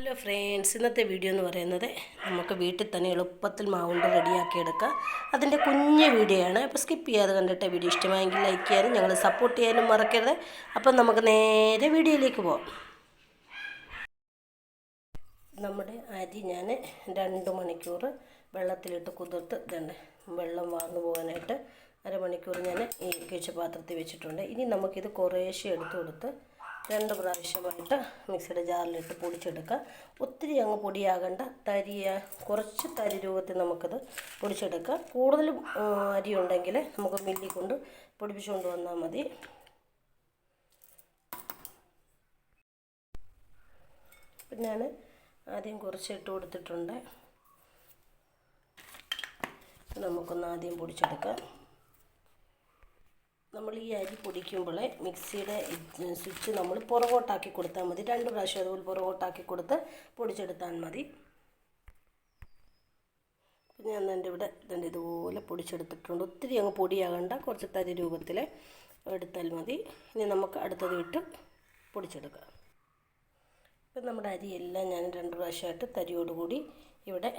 Hello friends, ഇന്നത്തെ video എന്ന് പറയുന്നത് നമുക്ക് വീട്ടിൽ തന്നെ എളുപ്പത്തിൽ മാവുണ്ട റെഡിയാക്കി എടുക്കാം. അതിൻ്റെ കുഞ്ഞ് വീഡിയോ ആണ്. അപ്പോൾ സ്കിപ്പ് ചെയ്യാതെ കണ്ടിട്ട് വീഡിയോ ഇഷ്ടമായെങ്കിൽ ലൈക്ക് ചെയ്യാനും ഞങ്ങൾ സപ്പോർട്ട് ചെയ്യാനും മറക്കരുത്. അപ്പം നമുക്ക് നേരെ വീഡിയോയിലേക്ക് പോകാം. നമ്മുടെ അരി ഞാൻ 2 മണിക്കൂർ വെള്ളത്തിലിട്ട് കുതിർത്ത് ഇതുണ്ട്. വെള്ളം വാർന്നു പോകാനായിട്ട് അരമണിക്കൂർ ഞാൻ ഈ കിഴിച്ചപാത്രത്തിൽ വെച്ചിട്ടുണ്ട്. ഇനി നമുക്കിത് കുറേശ്ശെ എടുത്ത് കൊടുത്ത് 2 പ്രാവശ്യമായിട്ട് മിക്സിയുടെ ജാറിലിട്ട് പൊടിച്ചെടുക്കുക. ഒത്തിരി അങ്ങ് പൊടിയാകേണ്ട, കുറച്ച് തരി രൂപത്തിൽ നമുക്കത് പൊടിച്ചെടുക്കുക. കൂടുതലും അരി ഉണ്ടെങ്കിൽ നമുക്ക് മില്ലിൽ കൊണ്ട് പൊടിപ്പിച്ചുകൊണ്ട് വന്നാൽ മതി. അപ്പം ഞാൻ ആദ്യം കുറച്ച് ഇട്ട് കൊടുത്തിട്ടുണ്ട്. നമുക്കൊന്ന് ആദ്യം പൊടിച്ചെടുക്കാം. നമ്മൾ ഈ അരി പൊടിക്കുമ്പോൾ മിക്സിയുടെ സ്വിച്ച് നമ്മൾ പുറകോട്ടാക്കി കൊടുത്താൽ മതി. 2 പ്രാവശ്യം അതുപോലെ പുറകോട്ടാക്കി കൊടുത്ത് പൊടിച്ചെടുത്താൽ മതി. ഞാൻ ഇവിടെ ഇതുപോലെ പൊടിച്ചെടുത്തിട്ടുണ്ട്. ഒത്തിരി അങ്ങ് പൊടിയാകണ്ട, കുറച്ച് തരി രൂപത്തിൽ എടുത്താൽ മതി. ഇനി നമുക്ക് അടുത്തത് ഇട്ട് പൊടിച്ചെടുക്കാം. ഇപ്പം നമ്മുടെ അരിയെല്ലാം ഞാൻ 2 പ്രാവശ്യമായിട്ട് തരിയോടുകൂടി ഇവിടെ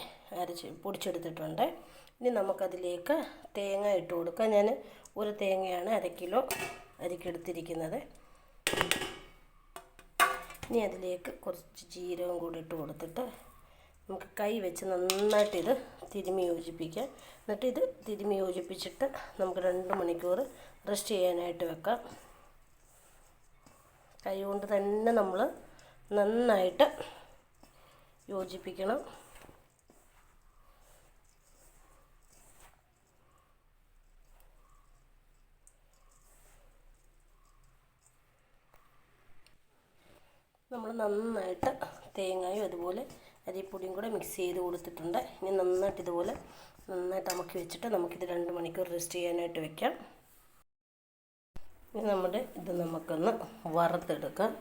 പൊടിച്ചെടുത്തിട്ടുണ്ട്. ഇനി നമുക്കതിലേക്ക് തേങ്ങ ഇട്ട് കൊടുക്കാം. ഞാൻ 1 തേങ്ങയാണ് 1/2 കിലോ അരിക്കെടുത്തിരിക്കുന്നത്. ഇനി അതിലേക്ക് കുറച്ച് ജീരകം കൂടി ഇട്ട് കൊടുത്തിട്ട് നമുക്ക് കൈ വെച്ച് നന്നായിട്ട് ഇത് തിരുമ്മി യോജിപ്പിക്കാം. എന്നിട്ട് ഇത് തിരുമ്മി യോജിപ്പിച്ചിട്ട് നമുക്ക് 2 മണിക്കൂർ റെസ്റ്റ് ചെയ്യാനായിട്ട് വെക്കാം. കൈ കൊണ്ട് തന്നെ നമ്മൾ നന്നായിട്ട് യോജിപ്പിക്കണം. നമ്മൾ നന്നായിട്ട് തേങ്ങയും അതുപോലെ അരിപ്പൊടിയും കൂടെ മിക്സ് ചെയ്ത് കൊടുത്തിട്ടുണ്ട്. ഇനി നന്നായിട്ട് അമക്കി വെച്ചിട്ട് നമുക്കിത് 2 മണിക്കൂർ റെസ്റ്റ് ചെയ്യാനായിട്ട് വെക്കാം. ഇനി ഇത് നമുക്കൊന്ന് വറുത്തെടുക്കാം.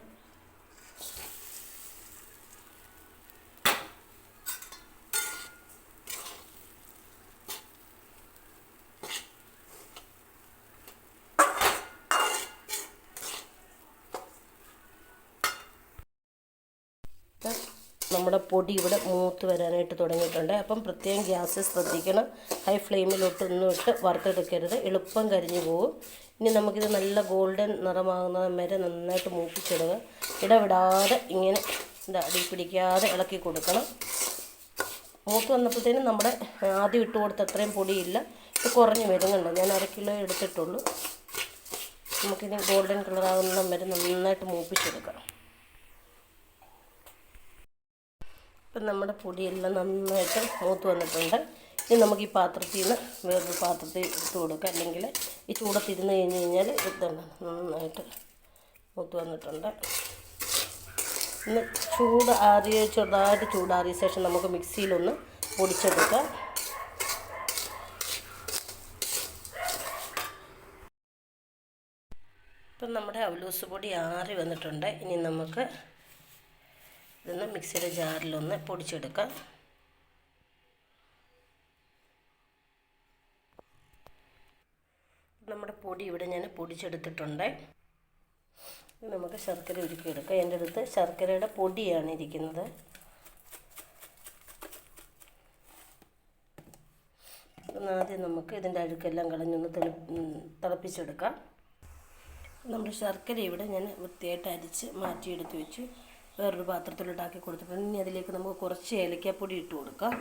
നമ്മുടെ പൊടി ഇവിടെ മൂത്ത് വരാനായിട്ട് തുടങ്ങിയിട്ടുണ്ട്. അപ്പം പ്രത്യേകം ഗ്യാസ് ശ്രദ്ധിക്കണം. ഹൈ ഫ്ലെയിമിലോട്ടൊന്നും ഇട്ട് വറുത്തെടുക്കരുത്, എളുപ്പം കരിഞ്ഞു പോകും. ഇനി നമുക്കിത് നല്ല ഗോൾഡൻ നിറമാകുന്ന വരെ നന്നായിട്ട് മൂപ്പിച്ചിടുക. ഇടവിടാതെ ഇങ്ങനെ അടി പിടിക്കാതെ ഇളക്കി കൊടുക്കണം. മൂത്ത് വന്നപ്പോഴത്തേനും നമ്മുടെ ആദ്യം ഇട്ട് കൊടുത്ത അത്രയും പൊടിയില്ല, ഇത് കുറഞ്ഞ് വരുന്നുണ്ട്. ഞാൻ 1/2 കിലോ എടുത്തിട്ടുള്ളൂ. നമുക്കിനി ഗോൾഡൻ കളറാകുന്ന വരെ നന്നായിട്ട് മൂപ്പിച്ചെടുക്കാം. ഇപ്പം നമ്മുടെ പൊടിയെല്ലാം നന്നായിട്ട് മൂത്ത് വന്നിട്ടുണ്ട്. ഇനി നമുക്ക് ഈ പാത്രത്തിൽ നിന്ന് വേറൊരു പാത്രത്തിൽ ഇട്ട് കൊടുക്കാം. അല്ലെങ്കിൽ ഈ ചൂടത്തിരുന്ന് കഴിഞ്ഞാൽ ഇതാണ് നന്നായിട്ട് മൂത്ത് വന്നിട്ടുണ്ട്. ഇന്ന് ചെറുതായിട്ട് ചൂടാറിയ ശേഷം നമുക്ക് മിക്സിയിലൊന്ന് പൊടിച്ചെടുക്കാം. ഇപ്പം നമ്മുടെ അവലൂസ് പൊടി ആറി വന്നിട്ടുണ്ട്. ഇനി നമുക്ക് ഇതൊന്ന് മിക്സിയുടെ ജാറിലൊന്ന് പൊടിച്ചെടുക്കാം. നമ്മുടെ പൊടി ഇവിടെ ഞാൻ പൊടിച്ചെടുത്തിട്ടുണ്ട്. നമുക്ക് ശർക്കര ഉരുക്കിയെടുക്കാം. എൻ്റെ അടുത്ത് ശർക്കരയുടെ പൊടിയാണ് ഇരിക്കുന്നത്. ആദ്യം നമുക്ക് ഇതിൻ്റെ അഴുക്കെല്ലാം കളഞ്ഞൊന്ന് തിളപ്പിച്ചെടുക്കാം. നമ്മുടെ ശർക്കര ഇവിടെ ഞാൻ വൃത്തിയായിട്ട് അരിച്ച് മാറ്റിയെടുത്ത് വെച്ച് വേറൊരു പാത്രത്തിലോട്ടാക്കി കൊടുത്തിട്ടുണ്ട്. ഇനി അതിലേക്ക് നമുക്ക് കുറച്ച് ഏലക്കാപ്പൊടി ഇട്ട് കൊടുക്കാം.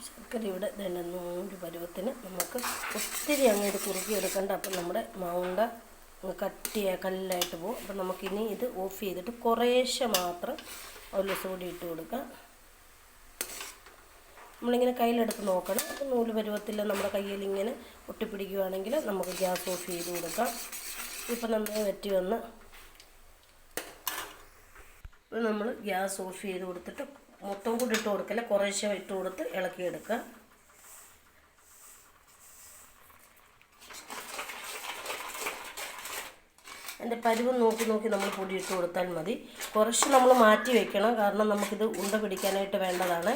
ശർക്കര ഇവിടെ 100 പരുവത്തിന് നമുക്ക് ഒത്തിരി അങ്ങോട്ട് കുറുക്കിയെടുക്കണ്ട. അപ്പം നമ്മുടെ മാവുണ്ട കല്ലായിട്ട് പോകും. അപ്പം നമുക്കിനി ഇത് ഓഫ് ചെയ്തിട്ട് കുറേശ്ശെ മാത്രം അവലൂസ് പൊടി ഇട്ട് കൊടുക്കാം. നമ്മളിങ്ങനെ കയ്യിലെടുത്ത് നോക്കണം. നൂല് പരുവത്തിൽ നമ്മുടെ കയ്യിൽ ഇങ്ങനെ ഒട്ടിപ്പിടിക്കുകയാണെങ്കിൽ നമുക്ക് ഗ്യാസ് ഓഫ് ചെയ്ത് കൊടുക്കാം. ഇപ്പം നന്നായി വറ്റി വന്ന് നമ്മൾ ഗ്യാസ് ഓഫ് ചെയ്ത് കൊടുത്തിട്ട് മൊത്തം കൂടി ഇട്ട് കൊടുക്കല്ല, കുറേശ്ശെ ഇട്ട് കൊടുത്ത് ഇളക്കിയെടുക്കുക. അതിൻ്റെ പരുവം നോക്കി നമ്മൾ പൊടി ഇട്ട് കൊടുത്താൽ മതി. കുറച്ച് നമ്മൾ മാറ്റി വയ്ക്കണം, കാരണം നമുക്കിത് ഉണ്ട പിടിക്കാനായിട്ട് വേണ്ടതാണ്.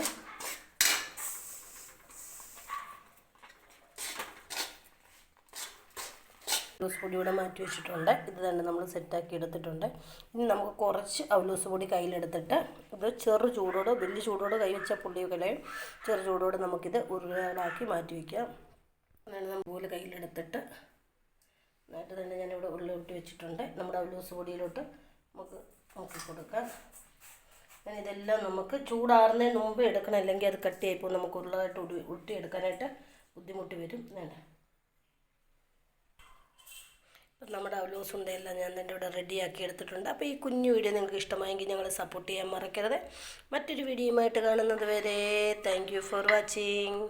അവലോസ് പൊടി ഇവിടെ മാറ്റി വെച്ചിട്ടുണ്ട്. ഇത് തന്നെ നമ്മൾ സെറ്റാക്കി എടുത്തിട്ടുണ്ട്. ഇനി നമുക്ക് കുറച്ച് അവലോസ് പൊടി കയ്യിലെടുത്തിട്ട് ഇത് ചെറു ചൂടോട്, വലിയ ചൂടോട് കൈ വെച്ച പൊള്ളികളെയും ചെറു ചൂടോട് നമുക്കിത് ഉരുളകളാക്കി മാറ്റി വയ്ക്കാം. അങ്ങനെ നമ്മൾ കയ്യിലെടുത്തിട്ട് നന്നായിട്ട് തന്നെ ഞാനിവിടെ ഉരുളയിട്ട് വെച്ചിട്ടുണ്ട്. നമ്മുടെ അവലോസ് പൊടിയിലോട്ട് നമുക്ക് നോക്കി കൊടുക്കാം. ഞാൻ ഇതെല്ലാം നമുക്ക് ചൂടാറുന്നതിന് മുമ്പ് എടുക്കണം, അല്ലെങ്കിൽ അത് കട്ടിയായിപ്പോൾ നമുക്ക് ഉരുളായിട്ട് ഉരുട്ടിയെടുക്കാനായിട്ട് ബുദ്ധിമുട്ട് വരും. അപ്പം നമ്മുടെ അവലോസ് ഉണ്ടയെല്ലാം ഞാൻ തന്നെ ഇവിടെ റെഡിയാക്കി എടുത്തിട്ടുണ്ട്. അപ്പോൾ ഈ കുഞ്ഞു വീഡിയോ നിങ്ങൾക്ക് ഇഷ്ടമായെങ്കിൽ ഞങ്ങളെ സപ്പോർട്ട് ചെയ്യാൻ മറക്കരുത്. മറ്റൊരു വീഡിയോയുമായിട്ട് കാണുന്നത് വരെ താങ്ക് യു ഫോർ വാച്ചിങ്.